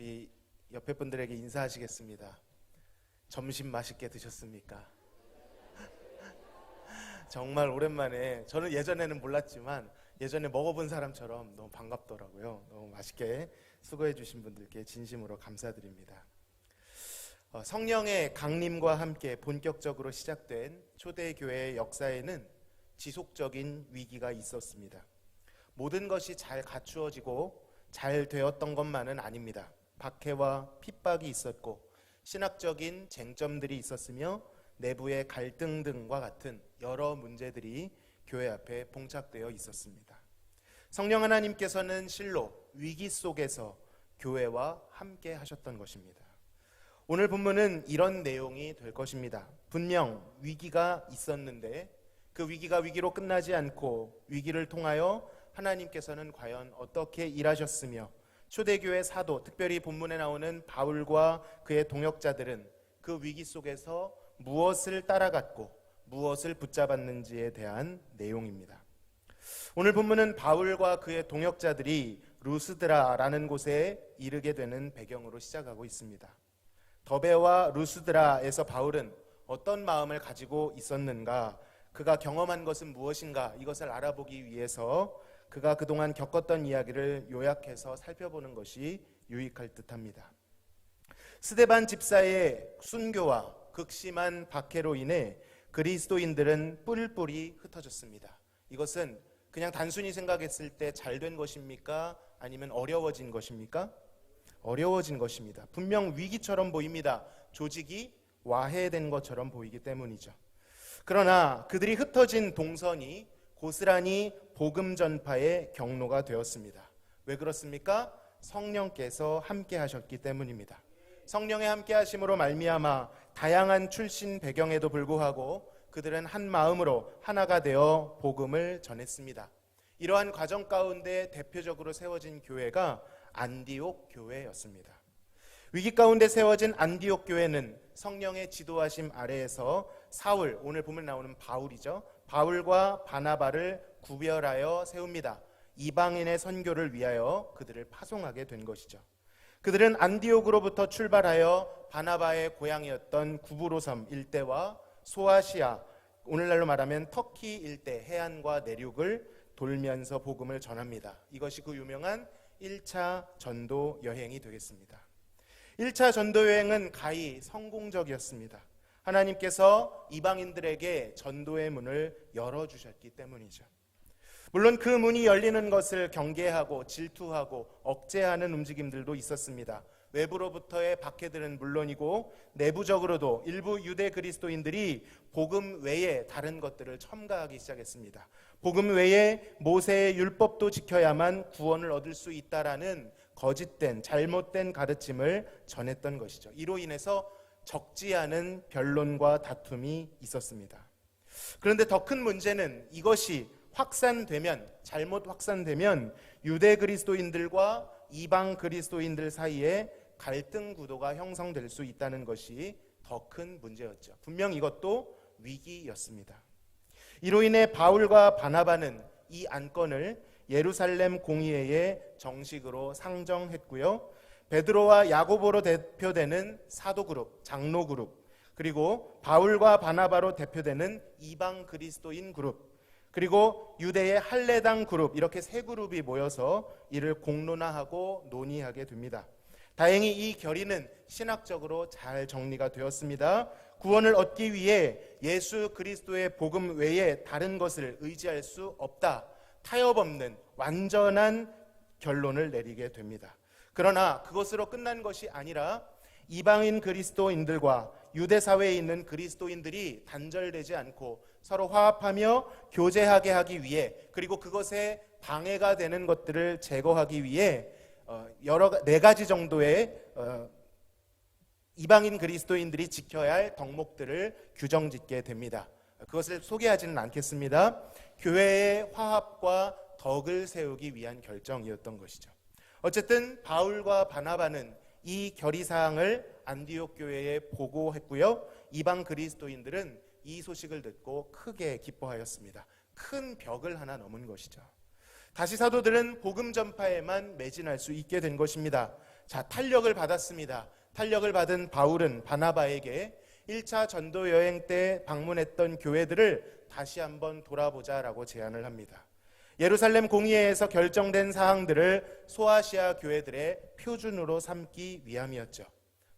우리 옆에 분들에게 인사하시겠습니다. 점심 맛있게 드셨습니까? 정말 오랜만에, 저는 예전에는 몰랐지만 예전에 먹어본 사람처럼 너무 반갑더라고요. 너무 맛있게 수고해 주신 분들께 진심으로 감사드립니다. 성령의 강림과 함께 본격적으로 시작된 초대교회의 역사에는 지속적인 위기가 있었습니다. 모든 것이 잘 갖추어지고 잘 되었던 것만은 아닙니다. 박해와 핍박이 있었고 신학적인 쟁점들이 있었으며 내부의 갈등 등과 같은 여러 문제들이 교회 앞에 봉착되어 있었습니다. 성령 하나님께서는 실로 위기 속에서 교회와 함께 하셨던 것입니다. 오늘 본문은 이런 내용이 될 것입니다. 분명 위기가 있었는데 그 위기가 위기로 끝나지 않고 위기를 통하여 하나님께서는 과연 어떻게 일하셨으며 초대교회 사도, 특별히 본문에 나오는 바울과 그의 동역자들은 그 위기 속에서 무엇을 따라갔고 무엇을 붙잡았는지에 대한 내용입니다. 오늘 본문은 바울과 그의 동역자들이 루스드라라는 곳에 이르게 되는 배경으로 시작하고 있습니다. 더베와 루스드라에서 바울은 어떤 마음을 가지고 있었는가, 그가 경험한 것은 무엇인가, 이것을 알아보기 위해서 그가 그동안 겪었던 이야기를 요약해서 살펴보는 것이 유익할 듯합니다. 스데반 집사의 순교와 극심한 박해로 인해 그리스도인들은 뿔뿔이 흩어졌습니다. 이것은 그냥 단순히 생각했을 때 잘된 것입니까? 아니면 어려워진 것입니까? 어려워진 것입니다. 분명 위기처럼 보입니다. 조직이 와해된 것처럼 보이기 때문이죠. 그러나 그들이 흩어진 동선이 고스란히 복음 전파의 경로가 되었습니다. 왜 그렇습니까? 성령께서 함께 하셨기 때문입니다. 성령의 함께 하심으로 말미암아 다양한 출신 배경에도 불구하고 그들은 한 마음으로 하나가 되어 복음을 전했습니다. 이러한 과정 가운데 대표적으로 세워진 교회가 안디옥 교회였습니다. 위기 가운데 세워진 안디옥 교회는 성령의 지도하심 아래에서 사울, 오늘 보면 나오는 바울이죠. 바울과 바나바를 구별하여 세웁니다. 이방인의 선교를 위하여 그들을 파송하게 된 것이죠. 그들은 안디옥으로부터 출발하여 바나바의 고향이었던 구브로섬 일대와 소아시아, 오늘날로 말하면 터키 일대 해안과 내륙을 돌면서 복음을 전합니다. 이것이 그 유명한 1차 전도 여행이 되겠습니다. 1차 전도 여행은 가히 성공적이었습니다. 하나님께서 이방인들에게 전도의 문을 열어주셨기 때문이죠. 물론 그 문이 열리는 것을 경계하고 질투하고 억제하는 움직임들도 있었습니다. 외부로부터의 박해들은 물론이고 내부적으로도 일부 유대 그리스도인들이 복음 외에 다른 것들을 첨가하기 시작했습니다. 복음 외에 모세의 율법도 지켜야만 구원을 얻을 수 있다라는 거짓된 잘못된 가르침을 전했던 것이죠. 이로 인해서 적지 않은 변론과 다툼이 있었습니다. 그런데 더 큰 문제는 이것이 확산되면, 잘못 확산되면 유대 그리스도인들과 이방 그리스도인들 사이에 갈등 구도가 형성될 수 있다는 것이 더 큰 문제였죠. 분명 이것도 위기였습니다. 이로 인해 바울과 바나바는 이 안건을 예루살렘 공의회에 정식으로 상정했고요. 베드로와 야고보로 대표되는 사도 그룹, 장로 그룹, 그리고 바울과 바나바로 대표되는 이방 그리스도인 그룹, 그리고 유대의 할례당 그룹, 이렇게 세 그룹이 모여서 이를 공론화하고 논의하게 됩니다. 다행히 이 결의는 신학적으로 잘 정리가 되었습니다. 구원을 얻기 위해 예수 그리스도의 복음 외에 다른 것을 의지할 수 없다. 타협 없는 완전한 결론을 내리게 됩니다. 그러나 그것으로 끝난 것이 아니라 이방인 그리스도인들과 유대 사회에 있는 그리스도인들이 단절되지 않고 서로 화합하며 교제하게 하기 위해, 그리고 그것에 방해가 되는 것들을 제거하기 위해 네 가지 정도의 이방인 그리스도인들이 지켜야 할 덕목들을 규정짓게 됩니다. 그것을 소개하지는 않겠습니다. 교회의 화합과 덕을 세우기 위한 결정이었던 것이죠. 어쨌든 바울과 바나바는 이 결의사항을 안디옥 교회에 보고했고요. 이방 그리스도인들은 이 소식을 듣고 크게 기뻐하였습니다. 큰 벽을 하나 넘은 것이죠. 다시 사도들은 복음 전파에만 매진할 수 있게 된 것입니다. 자, 탄력을 받았습니다. 탄력을 받은 바울은 바나바에게 1차 전도 여행 때 방문했던 교회들을 다시 한번 돌아보자라고 제안을 합니다. 예루살렘 공의회에서 결정된 사항들을 소아시아 교회들의 표준으로 삼기 위함이었죠.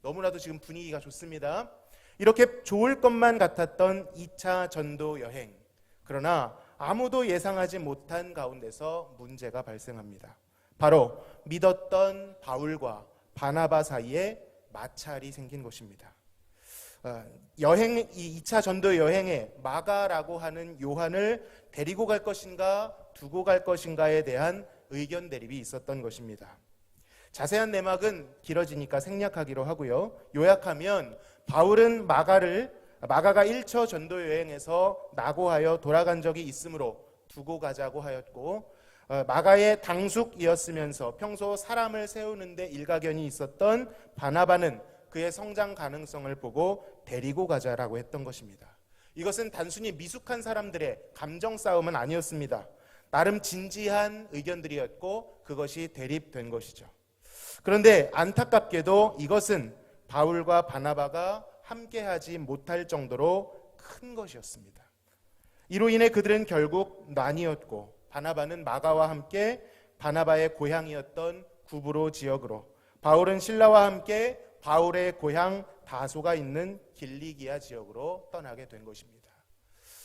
너무나도 지금 분위기가 좋습니다. 이렇게 좋을 것만 같았던 2차 전도 여행. 그러나 아무도 예상하지 못한 가운데서 문제가 발생합니다. 바로 믿었던 바울과 바나바 사이에 마찰이 생긴 것입니다. 이 2차 전도 여행에 마가라고 하는 요한을 데리고 갈 것인가 두고 갈 것인가에 대한 의견 대립이 있었던 것입니다. 자세한 내막은 길어지니까 생략하기로 하고요. 요약하면 바울은 마가가 1차 전도 여행에서 낙오하여 돌아간 적이 있으므로 두고 가자고 하였고, 마가의 당숙이었으면서 평소 사람을 세우는데 일가견이 있었던 바나바는 그의 성장 가능성을 보고 데리고 가자라고 했던 것입니다. 이것은 단순히 미숙한 사람들의 감정 싸움은 아니었습니다. 나름 진지한 의견들이었고 그것이 대립된 것이죠. 그런데 안타깝게도 이것은 바울과 바나바가 함께하지 못할 정도로 큰 것이었습니다. 이로 인해 그들은 결국 나뉘었고, 바나바는 마가와 함께 바나바의 고향이었던 구브로 지역으로, 바울은 실라와 함께 바울의 고향 다소가 있는 길리기아 지역으로 떠나게 된 것입니다.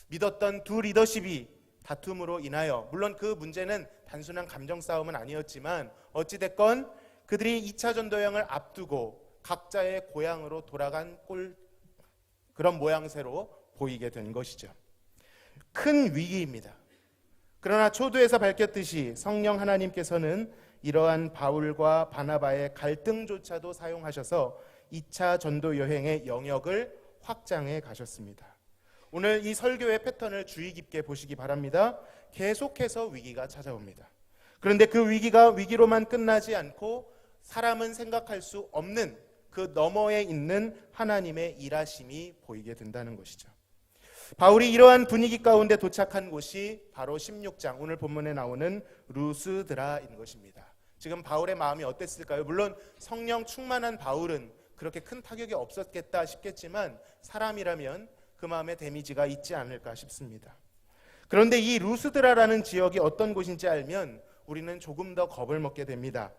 믿었던 두 리더십이 다툼으로 인하여, 물론 그 문제는 단순한 감정 싸움은 아니었지만 어찌됐건 그들이 2차 전도 여행을 앞두고 각자의 고향으로 돌아간 그런 모양새로 보이게 된 것이죠. 큰 위기입니다. 그러나 초두에서 밝혔듯이 성령 하나님께서는 이러한 바울과 바나바의 갈등조차도 사용하셔서 2차 전도 여행의 영역을 확장해 가셨습니다. 오늘 이 설교의 패턴을 주의 깊게 보시기 바랍니다. 계속해서 위기가 찾아옵니다. 그런데 그 위기가 위기로만 끝나지 않고 사람은 생각할 수 없는 그 너머에 있는 하나님의 일하심이 보이게 된다는 것이죠. 바울이 이러한 분위기 가운데 도착한 곳이 바로 16장 오늘 본문에 나오는 루스드라인 것입니다. 지금 바울의 마음이 어땠을까요? 물론 성령 충만한 바울은 그렇게 큰 타격이 없었겠다 싶겠지만 사람이라면 그 마음에 데미지가 있지 않을까 싶습니다. 그런데 이 루스드라라는 지역이 어떤 곳인지 알면 우리는 조금 더 겁을 먹게 됩니다.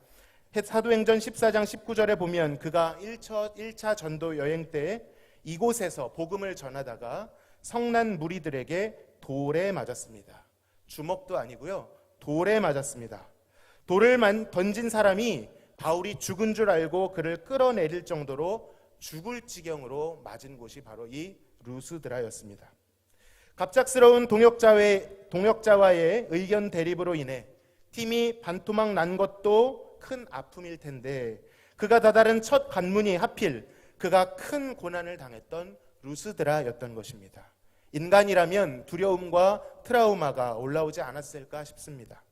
사도행전 14장 19절에 보면 그가 1차 전도 여행 때 이곳에서 복음을 전하다가 성난 무리들에게 돌에 맞았습니다. 주먹도 아니고요, 돌에 맞았습니다. 돌을 던진 사람이 바울이 죽은 줄 알고 그를 끌어내릴 정도로 죽을 지경으로 맞은 곳이 바로 이 루스드라였습니다. 갑작스러운 동역자와의 의견 대립으로 인해 팀이 반토막 난 것도 큰 아픔일 텐데, 그가 다다른 첫 관문이 하필 그가 큰 고난을 당했던 루스드라였던 것입니다. 인간이라면 두려움과 트라우마가 올라오지 않았을까 싶습니다.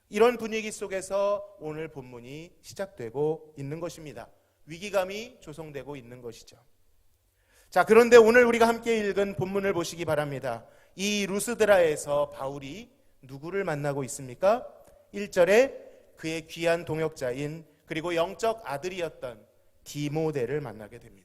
이런 분위기 속에서 오늘 본문이 시작되고 있는 것입니다. 위기감이 조성되고 있는 것이죠. 자, 그런데 오늘 우리가 함께 읽은 본문을 보시기 바랍니다. 이 루스드라에서 바울이 누구를 만나고 있습니까? 1절에 그의 귀한 동역자인 그리고 영적 아들이었던 디모데를 만나게 됩니다.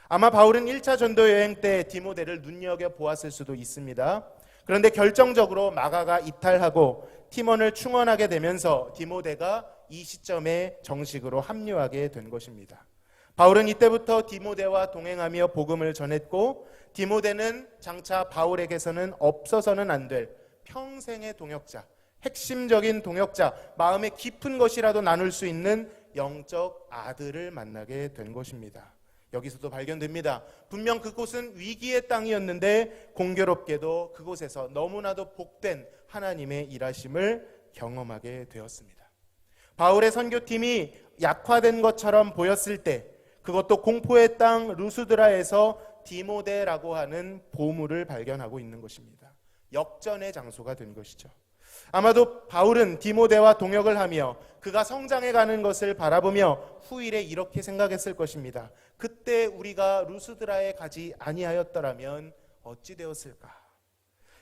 아마 바울은 1차 전도 여행 때 디모데를 눈여겨보았을 수도 있습니다. 그런데 결정적으로 마가가 이탈하고 팀원을 충원하게 되면서 디모데가 이 시점에 정식으로 합류하게 된 것입니다. 바울은 이때부터 디모데와 동행하며 복음을 전했고, 디모데는 장차 바울에게서는 없어서는 안 될 평생의 동역자, 핵심적인 동역자, 마음의 깊은 것이라도 나눌 수 있는 영적 아들을 만나게 된 것입니다. 여기서도 발견됩니다. 분명 그곳은 위기의 땅이었는데 공교롭게도 그곳에서 너무나도 복된 하나님의 일하심을 경험하게 되었습니다. 바울의 선교팀이 약화된 것처럼 보였을 때, 그것도 공포의 땅 루스드라에서 디모데라고 하는 보물을 발견하고 있는 것입니다. 역전의 장소가 된 것이죠. 아마도 바울은 디모데와 동역을 하며 그가 성장해가는 것을 바라보며 후일에 이렇게 생각했을 것입니다. 그때 우리가 루스드라에 가지 아니하였더라면 어찌 되었을까?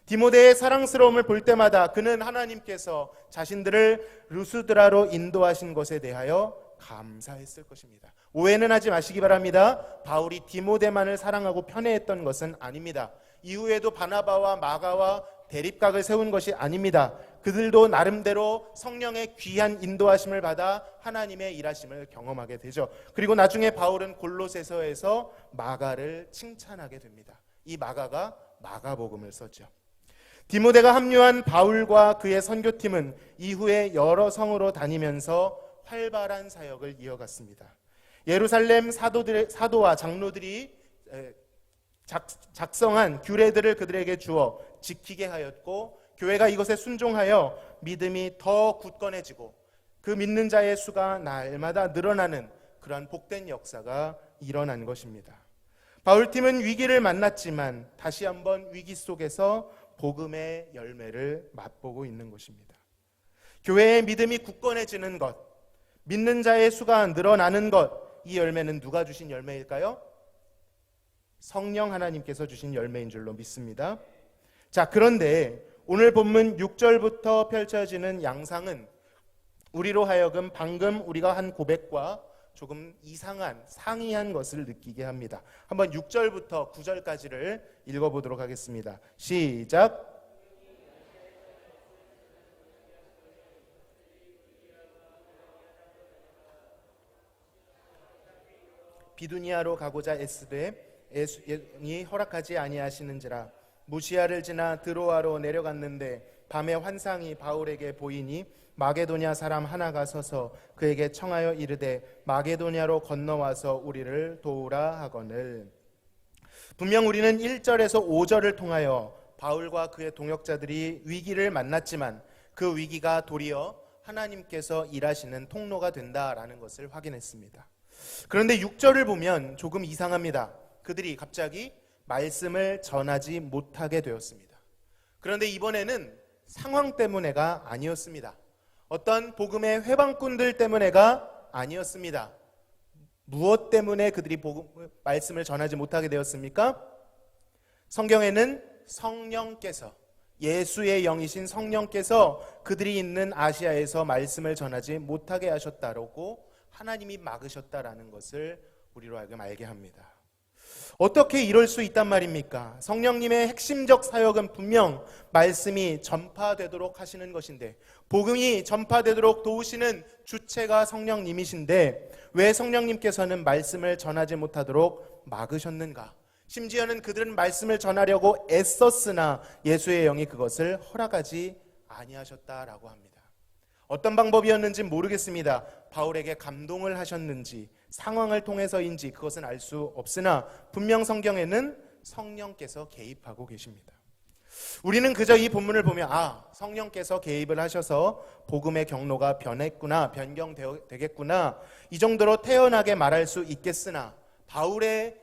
디모데의 사랑스러움을 볼 때마다 그는 하나님께서 자신들을 루스드라로 인도하신 것에 대하여 감사했을 것입니다. 오해는 하지 마시기 바랍니다. 바울이 디모데만을 사랑하고 편애했던 것은 아닙니다. 이후에도 바나바와 마가와 대립각을 세운 것이 아닙니다. 그들도 나름대로 성령의 귀한 인도하심을 받아 하나님의 일하심을 경험하게 되죠. 그리고 나중에 바울은 골로새서에서 마가를 칭찬하게 됩니다. 이 마가가 마가복음을 썼죠. 디모데가 합류한 바울과 그의 선교팀은 이후에 여러 성으로 다니면서 활발한 사역을 이어갔습니다. 예루살렘 사도와 장로들이 작성한 규례들을 그들에게 주어 지키게 하였고, 교회가 이것에 순종하여 믿음이 더 굳건해지고 그 믿는 자의 수가 날마다 늘어나는 그러한 복된 역사가 일어난 것입니다. 바울팀은 위기를 만났지만 다시 한번 위기 속에서 복음의 열매를 맛보고 있는 것입니다. 교회의 믿음이 굳건해지는 것, 믿는 자의 수가 늘어나는 것, 이 열매는 누가 주신 열매일까요? 성령 하나님께서 주신 열매인 줄로 믿습니다. 자, 그런데 오늘 본문 6절부터 펼쳐지는 양상은 우리로 하여금 방금 우리가 한 고백과 조금 이상한, 상이한 것을 느끼게 합니다. 한번 6절부터 9절까지를 읽어보도록 하겠습니다. 시작. 비두니아로 가고자 애쓰되 예수님이 허락하지 아니하시는지라. 무시아를 지나 드로아로 내려갔는데 밤에 환상이 바울에게 보이니 마게도냐 사람 하나가 서서 그에게 청하여 이르되 마게도냐로 건너와서 우리를 도우라 하거늘. 분명 우리는 1절에서 5절을 통하여 바울과 그의 동역자들이 위기를 만났지만 그 위기가 도리어 하나님께서 일하시는 통로가 된다라는 것을 확인했습니다. 그런데 6절을 보면 조금 이상합니다. 그들이 갑자기 말씀을 전하지 못하게 되었습니다. 그런데 이번에는 상황 때문에가 아니었습니다. 어떤 복음의 회방꾼들 때문에가 아니었습니다. 무엇 때문에 그들이 말씀을 전하지 못하게 되었습니까? 성경에는 성령께서, 예수의 영이신 성령께서 그들이 있는 아시아에서 말씀을 전하지 못하게 하셨다고 하나님이 막으셨다라는 것을 우리로 하여금 알게 합니다. 어떻게 이럴 수 있단 말입니까? 성령님의 핵심적 사역은 분명 말씀이 전파되도록 하시는 것인데, 복음이 전파되도록 도우시는 주체가 성령님이신데 왜 성령님께서는 말씀을 전하지 못하도록 막으셨는가? 심지어는 그들은 말씀을 전하려고 애썼으나 예수의 영이 그것을 허락하지 아니하셨다라고 합니다. 어떤 방법이었는지 모르겠습니다. 바울에게 감동을 하셨는지 상황을 통해서인지 그것은 알 수 없으나 분명 성경에는 성령께서 개입하고 계십니다. 우리는 그저 이 본문을 보면 성령께서 개입을 하셔서 복음의 경로가 변경되겠구나, 이 정도로 태연하게 말할 수 있겠으나 바울의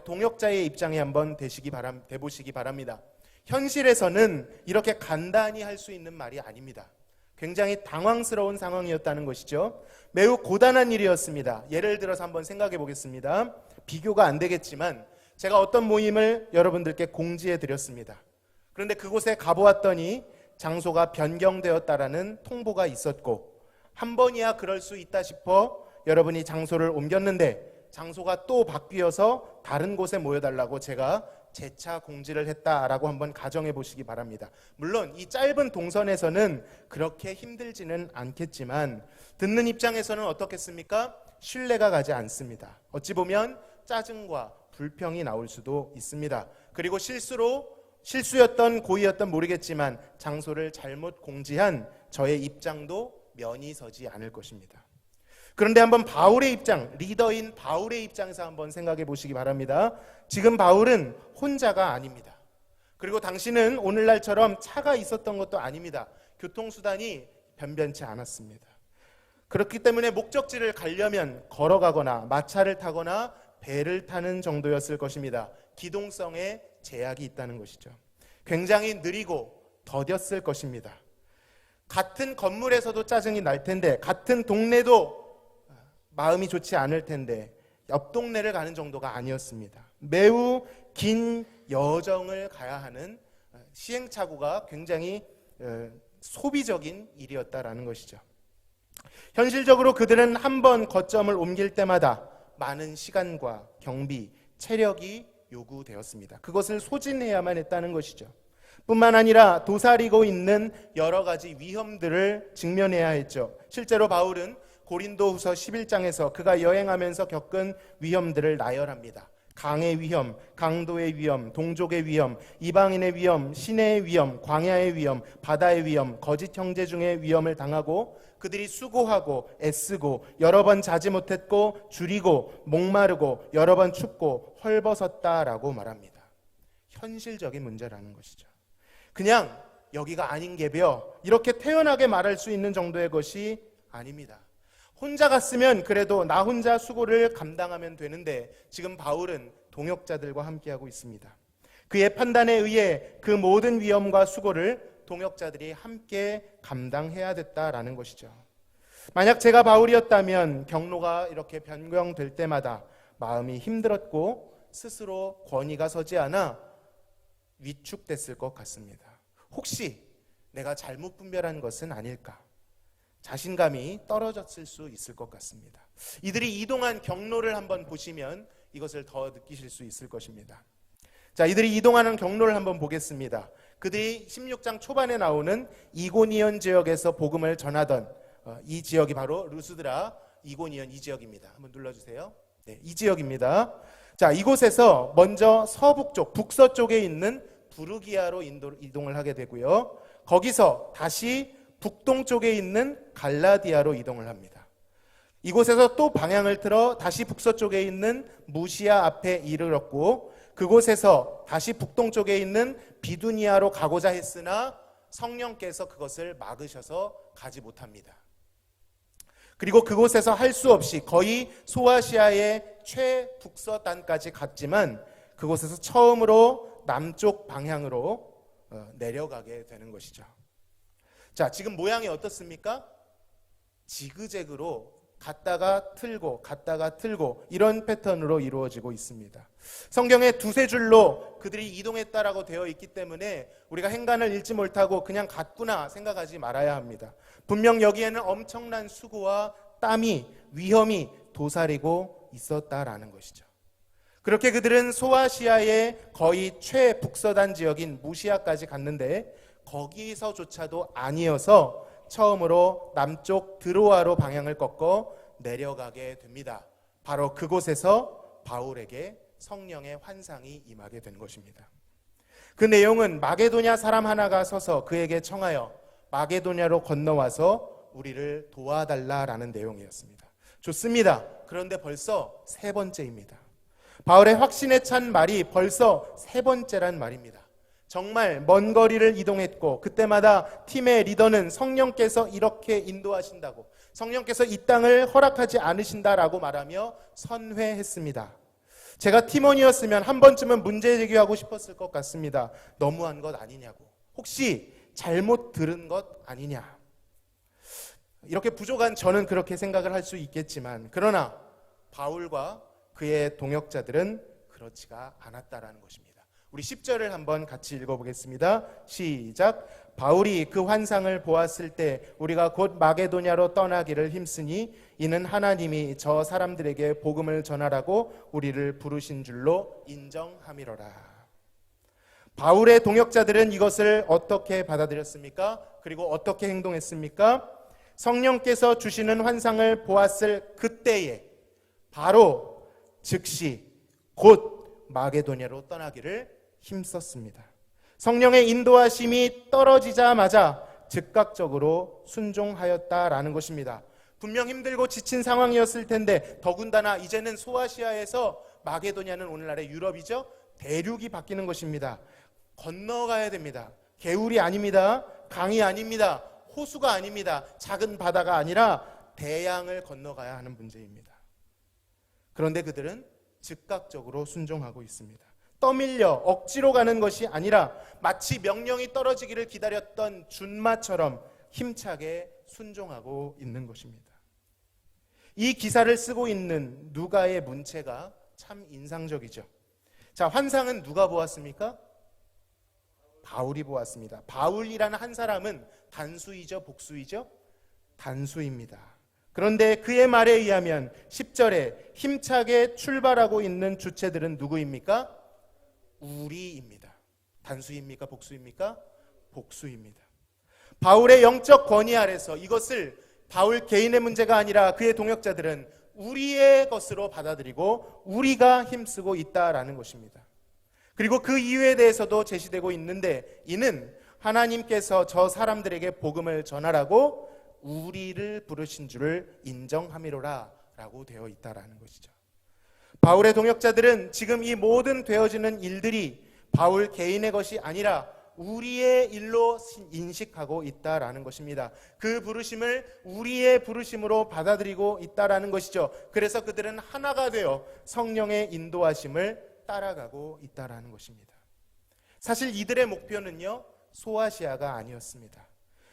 동역자의 입장에 한번 대보시기 바랍니다. 현실에서는 이렇게 간단히 할 수 있는 말이 아닙니다. 굉장히 당황스러운 상황이었다는 것이죠. 매우 고단한 일이었습니다. 예를 들어서 한번 생각해 보겠습니다. 비교가 안 되겠지만 제가 어떤 모임을 여러분들께 공지해 드렸습니다. 그런데 그곳에 가보았더니 장소가 변경되었다라는 통보가 있었고, 한 번이야 그럴 수 있다 싶어 여러분이 장소를 옮겼는데 장소가 또 바뀌어서 다른 곳에 모여달라고 제가 재차 공지를 했다라고 한번 가정해 보시기 바랍니다. 물론 이 짧은 동선에서는 그렇게 힘들지는 않겠지만 듣는 입장에서는 어떻겠습니까? 신뢰가 가지 않습니다. 어찌 보면 짜증과 불평이 나올 수도 있습니다. 그리고 실수였던 고의였던 모르겠지만 장소를 잘못 공지한 저의 입장도 면이 서지 않을 것입니다. 그런데 한번 바울의 입장, 리더인 바울의 입장에서 한번 생각해 보시기 바랍니다. 지금 바울은 혼자가 아닙니다. 그리고 당신은 오늘날처럼 차가 있었던 것도 아닙니다. 교통수단이 변변치 않았습니다. 그렇기 때문에 목적지를 가려면 걸어가거나 마차를 타거나 배를 타는 정도였을 것입니다. 기동성에 제약이 있다는 것이죠. 굉장히 느리고 더뎠을 것입니다. 같은 건물에서도 짜증이 날 텐데, 같은 동네도 마음이 좋지 않을 텐데 옆 동네를 가는 정도가 아니었습니다. 매우 긴 여정을 가야 하는 시행착오가 굉장히 소비적인 일이었다라는 것이죠. 현실적으로 그들은 한 번 거점을 옮길 때마다 많은 시간과 경비, 체력이 요구되었습니다. 그것을 소진해야만 했다는 것이죠. 뿐만 아니라 도사리고 있는 여러 가지 위험들을 직면해야 했죠. 실제로 바울은 고린도후서 11장에서 그가 여행하면서 겪은 위험들을 나열합니다. 강의 위험, 강도의 위험, 동족의 위험, 이방인의 위험, 시내의 위험, 광야의 위험, 바다의 위험, 거짓 형제 중의 위험을 당하고 그들이 수고하고 애쓰고 여러 번 자지 못했고 줄이고 목마르고 여러 번 춥고 헐벗었다라고 말합니다. 현실적인 문제라는 것이죠. 그냥 여기가 아닌 게벼 이렇게 태연하게 말할 수 있는 정도의 것이 아닙니다. 혼자 갔으면 그래도 나 혼자 수고를 감당하면 되는데 지금 바울은 동역자들과 함께하고 있습니다. 그의 판단에 의해 그 모든 위험과 수고를 동역자들이 함께 감당해야 됐다라는 것이죠. 만약 제가 바울이었다면 경로가 이렇게 변경될 때마다 마음이 힘들었고 스스로 권위가 서지 않아 위축됐을 것 같습니다. 혹시 내가 잘못 분별한 것은 아닐까? 자신감이 떨어졌을 수 있을 것 같습니다. 이들이 이동한 경로를 한번 보시면 이것을 더 느끼실 수 있을 것입니다. 자, 이들이 이동하는 경로를 한번 보겠습니다. 그들이 16장 초반에 나오는 이고니온 지역에서 복음을 전하던 이 지역이 바로 루스드라, 이고니온 이 지역입니다. 한번 눌러주세요. 네, 이 지역입니다. 자, 이곳에서 먼저 서북쪽, 북서쪽에 있는 부르기아로 이동을 하게 되고요. 거기서 다시 북동쪽에 있는 갈라디아로 이동을 합니다. 이곳에서 또 방향을 틀어 다시 북서쪽에 있는 무시아 앞에 이르렀고 그곳에서 다시 북동쪽에 있는 비두니아로 가고자 했으나 성령께서 그것을 막으셔서 가지 못합니다. 그리고 그곳에서 할 수 없이 거의 소아시아의 최북서단까지 갔지만 그곳에서 처음으로 남쪽 방향으로 내려가게 되는 것이죠. 자, 지금 모양이 어떻습니까? 지그재그로 갔다가 틀고 이런 패턴으로 이루어지고 있습니다. 성경에 두세 줄로 그들이 이동했다라고 되어 있기 때문에 우리가 행간을 잃지 못하고 그냥 갔구나 생각하지 말아야 합니다. 분명 여기에는 엄청난 수고와 땀이, 위험이 도사리고 있었다라는 것이죠. 그렇게 그들은 소아시아의 거의 최북서단 지역인 무시아까지 갔는데 거기서조차도 아니어서 처음으로 남쪽 드로아로 방향을 꺾어 내려가게 됩니다. 바로 그곳에서 바울에게 성령의 환상이 임하게 된 것입니다. 그 내용은 마게도냐 사람 하나가 서서 그에게 청하여 마게도냐로 건너와서 우리를 도와달라라는 내용이었습니다. 좋습니다. 그런데 벌써 세 번째입니다. 바울의 확신에 찬 말이 벌써 세 번째란 말입니다. 정말 먼 거리를 이동했고 그때마다 팀의 리더는 성령께서 이렇게 인도하신다고, 성령께서 이 땅을 허락하지 않으신다라고 말하며 선회했습니다. 제가 팀원이었으면 한 번쯤은 문제 제기하고 싶었을 것 같습니다. 너무한 것 아니냐고, 혹시 잘못 들은 것 아니냐, 이렇게 부족한 저는 그렇게 생각을 할 수 있겠지만 그러나 바울과 그의 동역자들은 그렇지가 않았다라는 것입니다. 우리 10절을 한번 같이 읽어보겠습니다. 시작. 바울이 그 환상을 보았을 때 우리가 곧 마게도냐로 떠나기를 힘쓰니 이는 하나님이 저 사람들에게 복음을 전하라고 우리를 부르신 줄로 인정함이로라. 바울의 동역자들은 이것을 어떻게 받아들였습니까? 그리고 어떻게 행동했습니까? 성령께서 주시는 환상을 보았을 그때에 바로 즉시 곧 마게도냐로 떠나기를 힘썼습니다. 성령의 인도하심이 떨어지자마자 즉각적으로 순종하였다라는 것입니다. 분명 힘들고 지친 상황이었을 텐데 더군다나 이제는 소아시아에서 마게도냐는 오늘날의 유럽이죠. 대륙이 바뀌는 것입니다. 건너가야 됩니다. 개울이 아닙니다. 강이 아닙니다. 호수가 아닙니다. 작은 바다가 아니라 대양을 건너가야 하는 문제입니다. 그런데 그들은 즉각적으로 순종하고 있습니다. 떠밀려 억지로 가는 것이 아니라 마치 명령이 떨어지기를 기다렸던 준마처럼 힘차게 순종하고 있는 것입니다. 이 기사를 쓰고 있는 누가의 문체가 참 인상적이죠. 자, 환상은 누가 보았습니까? 바울이 보았습니다. 바울이라는 한 사람은 단수이죠, 복수이죠? 단수입니다. 그런데 그의 말에 의하면 10절에 힘차게 출발하고 있는 주체들은 누구입니까? 우리입니다. 단수입니까? 복수입니까? 복수입니다. 바울의 영적 권위 아래서 이것을 바울 개인의 문제가 아니라 그의 동역자들은 우리의 것으로 받아들이고 우리가 힘쓰고 있다라는 것입니다. 그리고 그 이유에 대해서도 제시되고 있는데, 이는 하나님께서 저 사람들에게 복음을 전하라고 우리를 부르신 줄을 인정함이로라 라고 되어 있다라는 것이죠. 바울의 동역자들은 지금 이 모든 되어지는 일들이 바울 개인의 것이 아니라 우리의 일로 인식하고 있다라는 것입니다. 그 부르심을 우리의 부르심으로 받아들이고 있다라는 것이죠. 그래서 그들은 하나가 되어 성령의 인도하심을 따라가고 있다라는 것입니다. 사실 이들의 목표는요, 소아시아가 아니었습니다.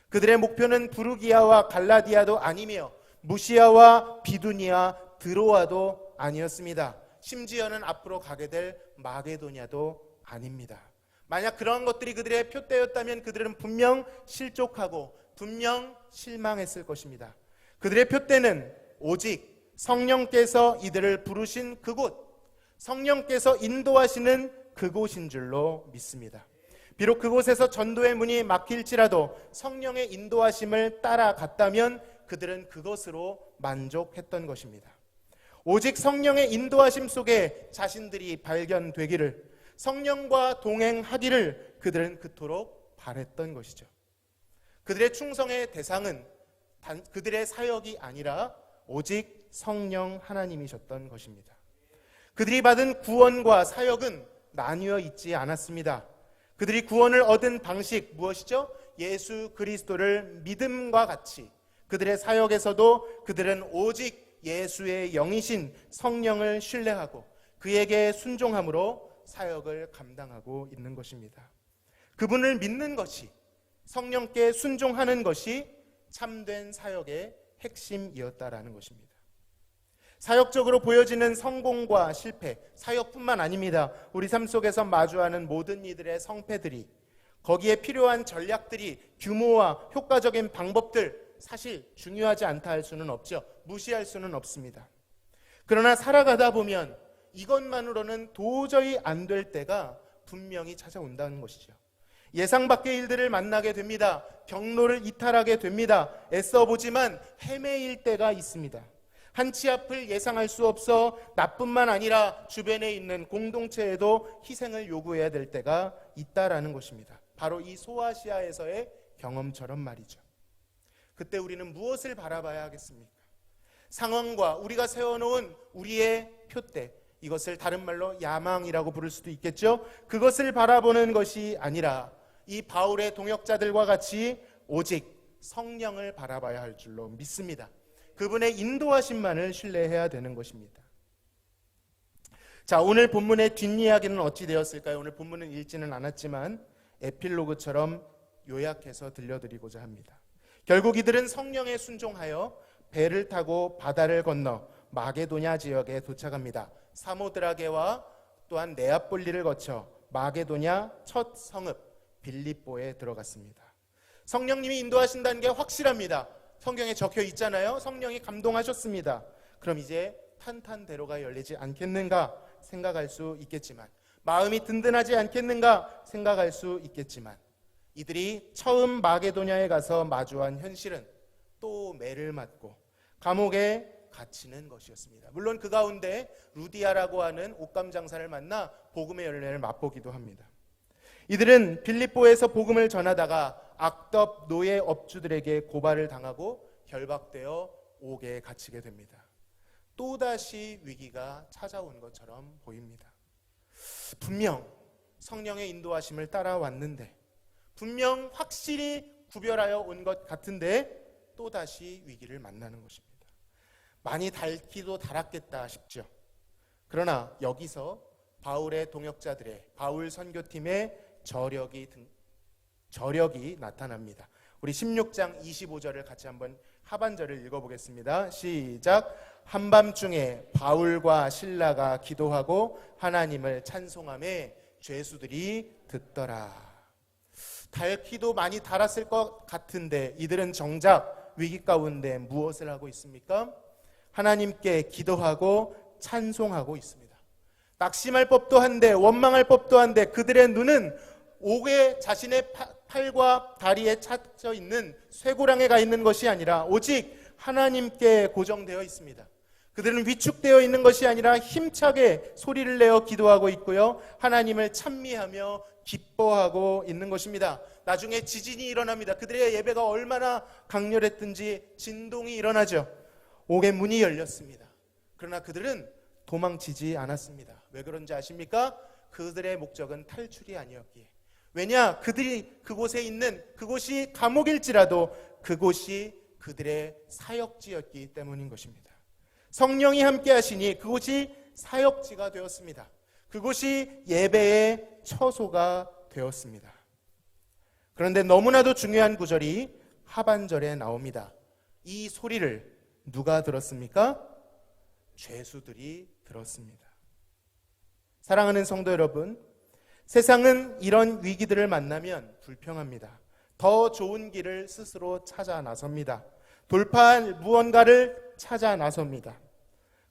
그들의 목표는 부르기아와 갈라디아도 아니며 무시아와 비두니아, 드로아도 아니었습니다. 심지어는 앞으로 가게 될 마게도냐도 아닙니다. 만약 그런 것들이 그들의 표대였다면 그들은 분명 실족하고 분명 실망했을 것입니다. 그들의 표대는 오직 성령께서 이들을 부르신 그곳, 성령께서 인도하시는 그곳인 줄로 믿습니다. 비록 그곳에서 전도의 문이 막힐지라도 성령의 인도하심을 따라갔다면 그들은 그것으로 만족했던 것입니다. 오직 성령의 인도하심 속에 자신들이 발견되기를, 성령과 동행하기를 그들은 그토록 바랬던 것이죠. 그들의 충성의 대상은 그들의 사역이 아니라 오직 성령 하나님이셨던 것입니다. 그들이 받은 구원과 사역은 나뉘어 있지 않았습니다. 그들이 구원을 얻은 방식 무엇이죠? 예수 그리스도를 믿음과 같이 그들의 사역에서도 그들은 오직 예수의 영이신 성령을 신뢰하고 그에게 순종함으로 사역을 감당하고 있는 것입니다. 그분을 믿는 것이, 성령께 순종하는 것이 참된 사역의 핵심이었다라는 것입니다. 사역적으로 보여지는 성공과 실패, 사역뿐만 아닙니다. 우리 삶 속에서 마주하는 모든 이들의 성패들이, 거기에 필요한 전략들이, 규모와 효과적인 방법들, 사실 중요하지 않다 할 수는 없죠. 무시할 수는 없습니다. 그러나 살아가다 보면 이것만으로는 도저히 안 될 때가 분명히 찾아온다는 것이죠. 예상 밖의 일들을 만나게 됩니다. 경로를 이탈하게 됩니다. 애써보지만 헤매일 때가 있습니다. 한 치 앞을 예상할 수 없어 나뿐만 아니라 주변에 있는 공동체에도 희생을 요구해야 될 때가 있다라는 것입니다. 바로 이 소아시아에서의 경험처럼 말이죠. 그때 우리는 무엇을 바라봐야 하겠습니까? 상황과 우리가 세워놓은 우리의 표대, 이것을 다른 말로 야망이라고 부를 수도 있겠죠. 그것을 바라보는 것이 아니라 이 바울의 동역자들과 같이 오직 성령을 바라봐야 할 줄로 믿습니다. 그분의 인도하심만을 신뢰해야 되는 것입니다. 자, 오늘 본문의 뒷이야기는 어찌 되었을까요? 오늘 본문은 읽지는 않았지만 에필로그처럼 요약해서 들려드리고자 합니다. 결국 이들은 성령에 순종하여 배를 타고 바다를 건너 마게도냐 지역에 도착합니다. 사모드라게와 또한 네아폴리를 거쳐 마게도냐 첫 성읍 빌립보에 들어갔습니다. 성령님이 인도하신다는 게 확실합니다. 성경에 적혀 있잖아요. 성령이 감동하셨습니다. 그럼 이제 탄탄대로가 열리지 않겠는가 생각할 수 있겠지만, 마음이 든든하지 않겠는가 생각할 수 있겠지만, 이들이 처음 마게도냐에 가서 마주한 현실은 또 매를 맞고 감옥에 갇히는 것이었습니다. 물론 그 가운데 루디아라고 하는 옷감 장사를 만나 복음의 열매를 맛보기도 합니다. 이들은 빌립보에서 복음을 전하다가 악덕 노예 업주들에게 고발을 당하고 결박되어 옥에 갇히게 됩니다. 또다시 위기가 찾아온 것처럼 보입니다. 분명 성령의 인도하심을 따라왔는데, 분명 확실히 구별하여 온 것 같은데 또다시 위기를 만나는 것입니다. 많이 닳기도 닳았겠다 싶죠. 그러나 여기서 바울의 동역자들의, 바울 선교팀의 저력이 나타납니다. 우리 16장 25절을 같이 한번 하반절을 읽어보겠습니다. 시작. 한밤중에 바울과 실라가 기도하고 하나님을 찬송하며 죄수들이 듣더라. 닳기도 많이 닳았을 것 같은데 이들은 정작 위기 가운데 무엇을 하고 있습니까? 하나님께 기도하고 찬송하고 있습니다. 낙심할 법도 한데 원망할 법도 한데 그들의 눈은 옥에 자신의 팔과 다리에 차져 있는 쇠고랑에 가 있는 것이 아니라 오직 하나님께 고정되어 있습니다. 그들은 위축되어 있는 것이 아니라 힘차게 소리를 내어 기도하고 있고요, 하나님을 찬미하며 기뻐하고 있는 것입니다. 나중에 지진이 일어납니다. 그들의 예배가 얼마나 강렬했든지 진동이 일어나죠. 옥의 문이 열렸습니다. 그러나 그들은 도망치지 않았습니다. 왜 그런지 아십니까? 그들의 목적은 탈출이 아니었기에. 왜냐? 그들이 그곳에 있는, 그곳이 감옥일지라도 그곳이 그들의 사역지였기 때문인 것입니다. 성령이 함께 하시니 그곳이 사역지가 되었습니다. 그곳이 예배의 처소가 되었습니다. 그런데 너무나도 중요한 구절이 하반절에 나옵니다. 이 소리를 누가 들었습니까? 죄수들이 들었습니다. 사랑하는 성도 여러분, 세상은 이런 위기들을 만나면 불평합니다. 더 좋은 길을 스스로 찾아 나섭니다. 돌파할 무언가를 찾아 나섭니다.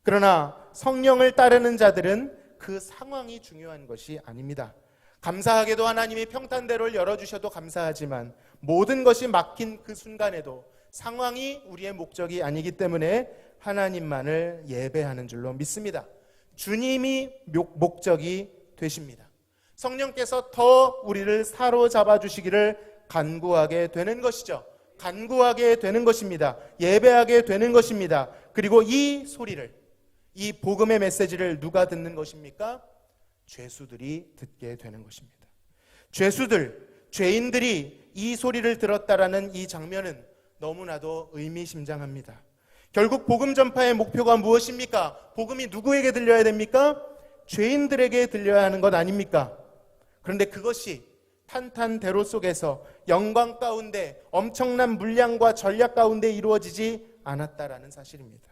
그러나 성령을 따르는 자들은 그 상황이 중요한 것이 아닙니다. 감사하게도 하나님이 평탄대로를 열어주셔도 감사하지만 모든 것이 막힌 그 순간에도 상황이 우리의 목적이 아니기 때문에 하나님만을 예배하는 줄로 믿습니다. 주님이 목적이 되십니다. 성령께서 더 우리를 사로잡아 주시기를 간구하게 되는 것이죠. 간구하게 되는 것입니다. 예배하게 되는 것입니다. 그리고 이 소리를, 이 복음의 메시지를 누가 듣는 것입니까? 죄수들이 듣게 되는 것입니다. 죄인들이 이 소리를 들었다라는 이 장면은 너무나도 의미심장합니다. 결국 복음 전파의 목표가 무엇입니까? 복음이 누구에게 들려야 됩니까? 죄인들에게 들려야 하는 것 아닙니까? 그런데 그것이 탄탄대로 속에서 영광 가운데 엄청난 물량과 전략 가운데 이루어지지 않았다라는 사실입니다.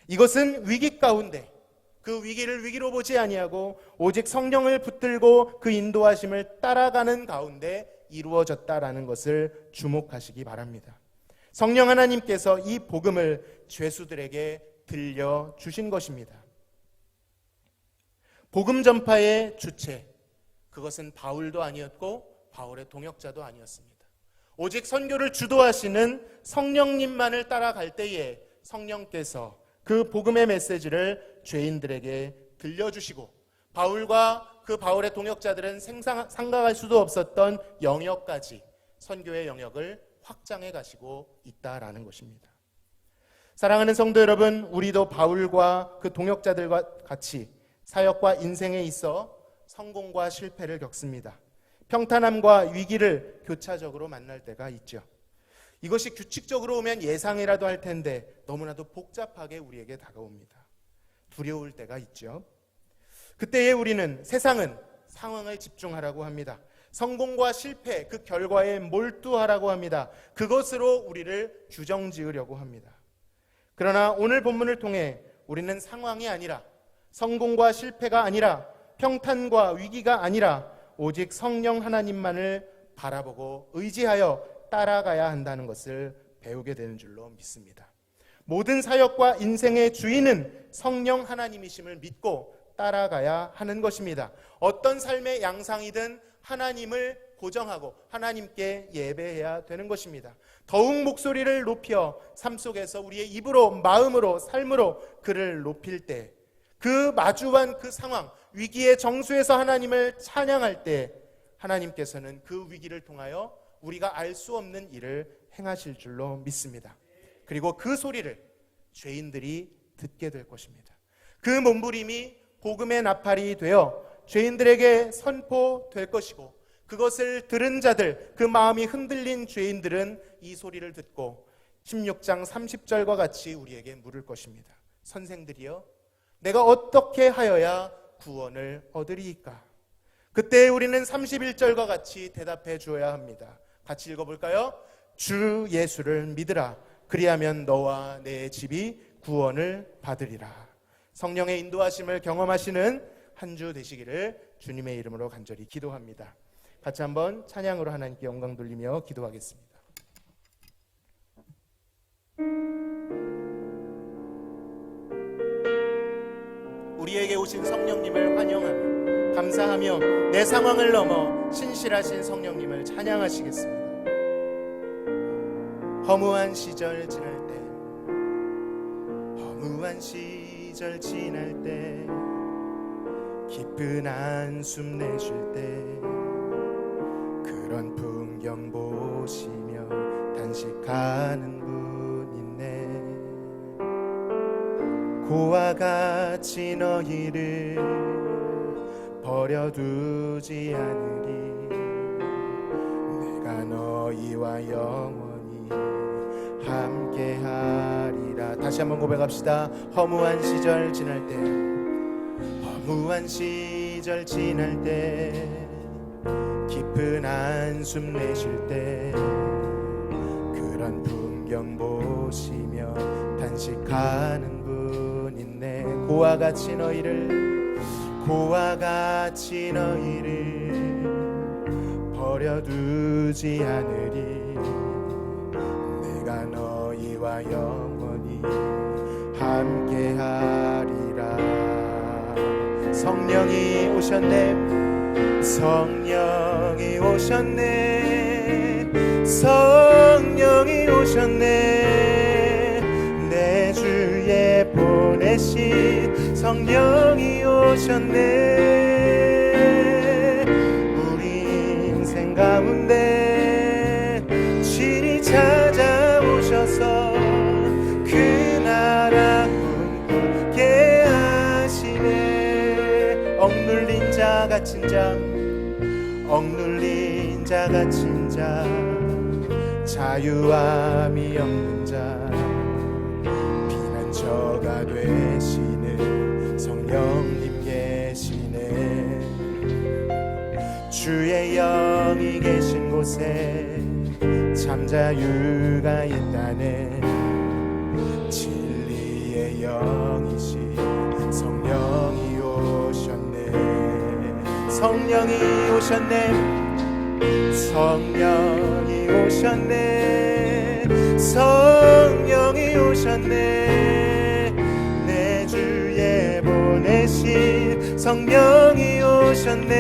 이것은 위기 가운데, 그 위기를 위기로 보지 아니하고 오직 성령을 붙들고 그 인도하심을 따라가는 가운데 이루어졌다라는 것을 주목하시기 바랍니다. 성령 하나님께서 이 복음을 죄수들에게 들려주신 것입니다. 복음 전파의 주체, 그것은 바울도 아니었고 바울의 동역자도 아니었습니다. 오직 선교를 주도하시는 성령님만을 따라갈 때에 성령께서 그 복음의 메시지를 죄인들에게 들려주시고 바울과 그 바울의 동역자들은 상상할 수도 없었던 영역까지, 선교의 영역을 확장해 가시고 있다라는 것입니다. 사랑하는 성도 여러분, 우리도 바울과 그 동역자들과 같이 사역과 인생에 있어 성공과 실패를 겪습니다. 평탄함과 위기를 교차적으로 만날 때가 있죠. 이것이 규칙적으로 오면 예상이라도 할 텐데 너무나도 복잡하게 우리에게 다가옵니다. 두려울 때가 있죠. 그때에 우리는, 세상은 상황을 집중하라고 합니다. 성공과 실패, 그 결과에 몰두하라고 합니다. 그것으로 우리를 규정지으려고 합니다. 그러나 오늘 본문을 통해 우리는 상황이 아니라, 성공과 실패가 아니라, 평탄과 위기가 아니라 오직 성령 하나님만을 바라보고 의지하여 따라가야 한다는 것을 배우게 되는 줄로 믿습니다. 모든 사역과 인생의 주인은 성령 하나님이심을 믿고 따라가야 하는 것입니다. 어떤 삶의 양상이든 하나님을 고정하고 하나님께 예배해야 되는 것입니다. 더욱 목소리를 높여 삶 속에서 우리의 입으로, 마음으로, 삶으로 그를 높일 때, 그 마주한 그 상황, 위기의 정수에서 하나님을 찬양할 때 하나님께서는 그 위기를 통하여 우리가 알 수 없는 일을 행하실 줄로 믿습니다. 그리고 그 소리를 죄인들이 듣게 될 것입니다. 그 몸부림이 복음의 나팔이 되어 죄인들에게 선포될 것이고, 그것을 들은 자들, 그 마음이 흔들린 죄인들은 이 소리를 듣고 16장 30절과 같이 우리에게 물을 것입니다. 선생들이여, 내가 어떻게 하여야 구원을 얻으리이까? 그때 우리는 31절과 같이 대답해 주어야 합니다. 같이 읽어볼까요? 주 예수를 믿으라. 그리하면 너와 내 집이 구원을 받으리라. 성령의 인도하심을 경험하시는 한 주 되시기를 주님의 이름으로 간절히 기도합니다. 같이 한번 찬양으로 하나님께 영광 돌리며 기도하겠습니다. 우리에게 오신 성령님을 환영하며 감사하며 내 상황을 넘어 신실하신 성령님을 찬양하시겠습니다. 허무한 시절 지날 때, 허무한 시절 지날 때, 깊은 한숨 내쉴 때, 그런 풍경 보시며 단식하는 분 있네. 고와 같이 너희를 버려두지 않으리. 내가 너희와 영원히 함께하리라. 다시 한번 고백합시다. 허무한 시절 지날 때, 허무한 시절 지날 때, 깊은 한숨 내쉴 때, 그런 풍경 보시며 단식하는 분 있네. 고와 같이 너희를, 고와 같이 너희를 버려두지 않으리. 내가 너희와 영원히 함께하리라. 성령이 오셨네, 성령이 오셨네, 성령이 오셨네. 내 주에 보내신 성령이 오셨네. 우리 인생 가운데 친히 찾아오셔서 그 나라 꿈꾸게 하시네. 억눌린 자 갇힌 자, 억눌린 자 갇힌 자, 자유함이 없는 자, 피난처가 되시는 성령님 계시네. 주의 영이 계신 곳에 참 자유가 있다네. 진리의 영이신 성령이 오셨네. 성령이 오셨네, 성령이 오셨네, 성령이 오셨네. 내 주에 보내신 성령이 오셨네.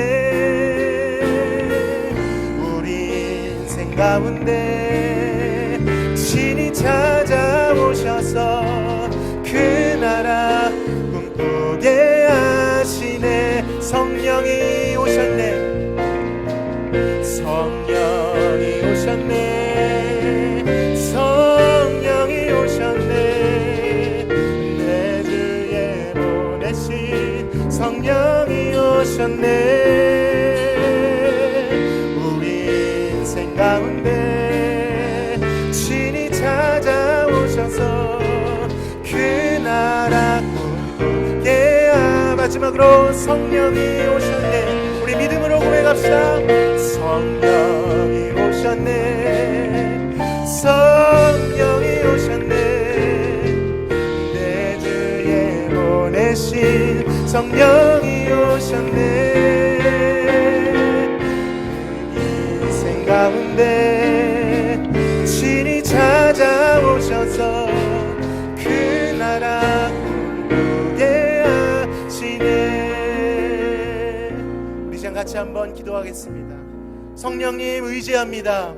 우리 인생 가운데 친히 찾아오셔서 그 나라 꿈꾸게 하시네. 성령이 오셨네, 성령이 오셨네, 성령이 오셨네. 내 주에 보내신 성령이 오셨네. 우리 인생 가운데 친히 찾아오셔서 그 나라 꿈꾸게 하. 마지막으로 성령이 오셨네. 우리 믿음으로 고백합시다. 성령이 오셨네, 성령이 오셨네. 내 주에 보내신 성령이 오셨네. 인생 가운데 친히 찾아오셔서 그 나라 꿈꾸게 하시네. 우리 시간 같이 한번 기도하겠습니다. 성령님 의지합니다.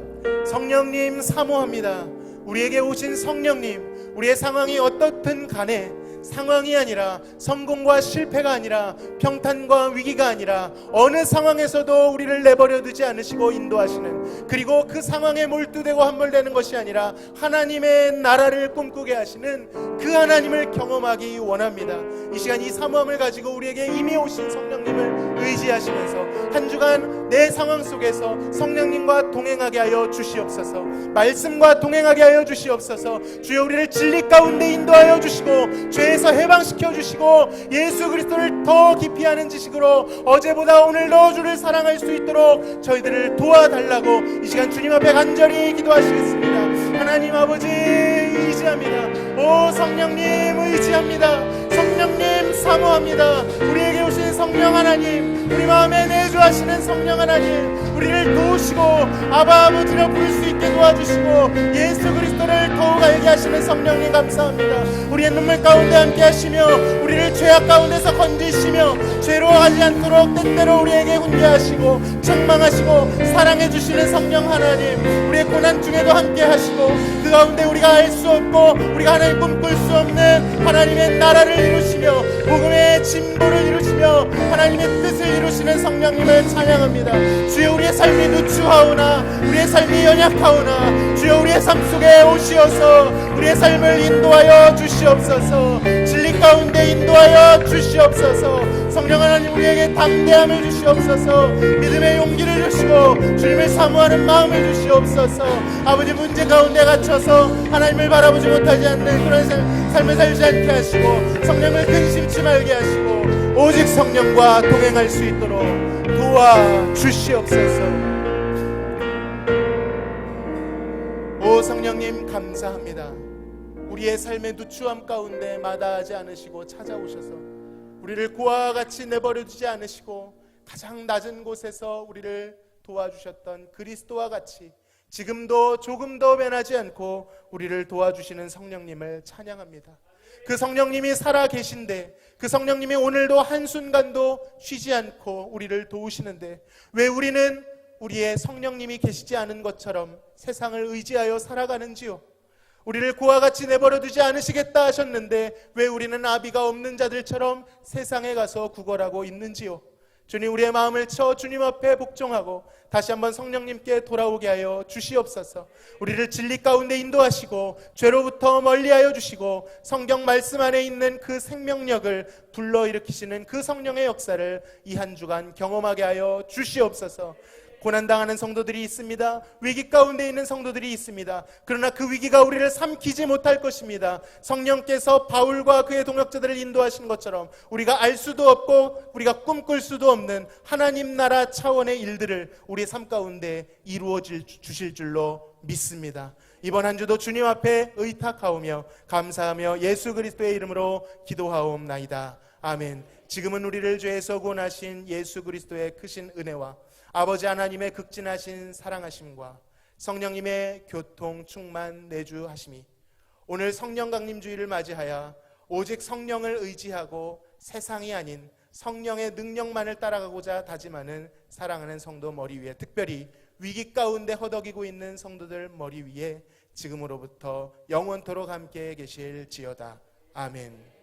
성령님 사모합니다. 우리에게 오신 성령님, 우리의 상황이 어떻든 간에 상황이 아니라, 성공과 실패가 아니라, 평탄과 위기가 아니라, 어느 상황에서도 우리를 내버려 두지 않으시고 인도하시는, 그리고 그 상황에 몰두되고 함몰되는 것이 아니라 하나님의 나라를 꿈꾸게 하시는 그 하나님을 경험하기 원합니다. 이 시간 이 사모함을 가지고 우리에게 이미 오신 성령님을 의지하시면서 한 주간 내 상황 속에서 성령님과 동행하게 하여 주시옵소서. 말씀과 동행하게 하여 주시옵소서. 주여, 우리를 진리 가운데 인도하여 주시고 죄에서 해방시켜 주시고 예수 그리스도를 더 깊이 아는 지식으로 어제보다 오늘 더 주를 사랑할 수 있도록 저희들을 도와달라고 이 시간 주님 앞에 간절히 기도하시겠습니다. 하나님 아버지 의지합니다. 오 성령님 의지합니다. 성령님 사모합니다. 우리에게 오신 성령 하나님, 우리 마음에 내주하시는 성령 하나님, 우리를 도우시고 아바 아버지로 부를 수 있게 도와주시고 예수 그리스도를 더욱 알게 하시는 성령님 감사합니다. 우리의 눈물 가운데 함께 하시며 우리를 죄악 가운데서 건지시며 죄로 하지 않도록 때때로 우리에게 훈계하시고 책망하시고 사랑해 주시는 성령 하나님, 우리의 고난 중에도 함께 하시고 그 가운데 우리가 알 수 없고 우리가 하나님 꿈꿀 수 없는 하나님의 나라를 이루시며 복음의 진보를 이루시며 하나님의 뜻을 이루시는 성령님을 찬양합니다. 주여 우리의 삶이 누추하오나 우리의 삶이 연약하오나 주여 우리의 삶 속에 오시어서 우리의 삶을 인도하여 주시옵소서. 진리 가운데 인도하여 주시옵소서. 성령 하나님 우리에게 담대함을 주시옵소서. 믿음의 용기를 주시고 주님을 사모하는 마음을 주시옵소서. 아버지 문제 가운데 갇혀서 하나님을 바라보지 못하지 않는 그런 삶을 살지 않게 하시고 성령을 근심치 말게 하시고 오직 성령과 동행할 수 있도록 도와주시옵소서. 오 성령님 감사합니다. 우리의 삶의 누추함 가운데 마다하지 않으시고 찾아오셔서 우리를 고아와 같이 내버려 두지 않으시고 가장 낮은 곳에서 우리를 도와주셨던 그리스도와 같이 지금도 조금 더 변하지 않고 우리를 도와주시는 성령님을 찬양합니다. 그 성령님이 살아 계신데 그 성령님이 오늘도 한순간도 쉬지 않고 우리를 도우시는데 왜 우리는 우리의 성령님이 계시지 않은 것처럼 세상을 의지하여 살아가는지요? 우리를 고와 같이 내버려 두지 않으시겠다 하셨는데 왜 우리는 아비가 없는 자들처럼 세상에 가서 구걸하고 있는지요? 주님, 우리의 마음을 쳐 주님 앞에 복종하고 다시 한번 성령님께 돌아오게 하여 주시옵소서. 우리를 진리 가운데 인도하시고 죄로부터 멀리하여 주시고 성경 말씀 안에 있는 그 생명력을 불러일으키시는 그 성령의 역사를 이 한 주간 경험하게 하여 주시옵소서. 고난당하는 성도들이 있습니다. 위기 가운데 있는 성도들이 있습니다. 그러나 그 위기가 우리를 삼키지 못할 것입니다. 성령께서 바울과 그의 동역자들을 인도하신 것처럼 우리가 알 수도 없고 우리가 꿈꿀 수도 없는 하나님 나라 차원의 일들을 우리의 삶 가운데 이루어 주실 줄로 믿습니다. 이번 한 주도 주님 앞에 의탁하오며 감사하며 예수 그리스도의 이름으로 기도하옵나이다. 아멘. 지금은 우리를 죄에서 구원하신 예수 그리스도의 크신 은혜와 아버지 하나님의 극진하신 사랑하심과 성령님의 교통 충만 내주하심이 오늘 성령 강림 주일을 맞이하여 오직 성령을 의지하고 세상이 아닌 성령의 능력만을 따라가고자 다짐하는 사랑하는 성도 머리 위에, 특별히 위기 가운데 허덕이고 있는 성도들 머리 위에 지금으로부터 영원토록 함께 계실지어다. 아멘.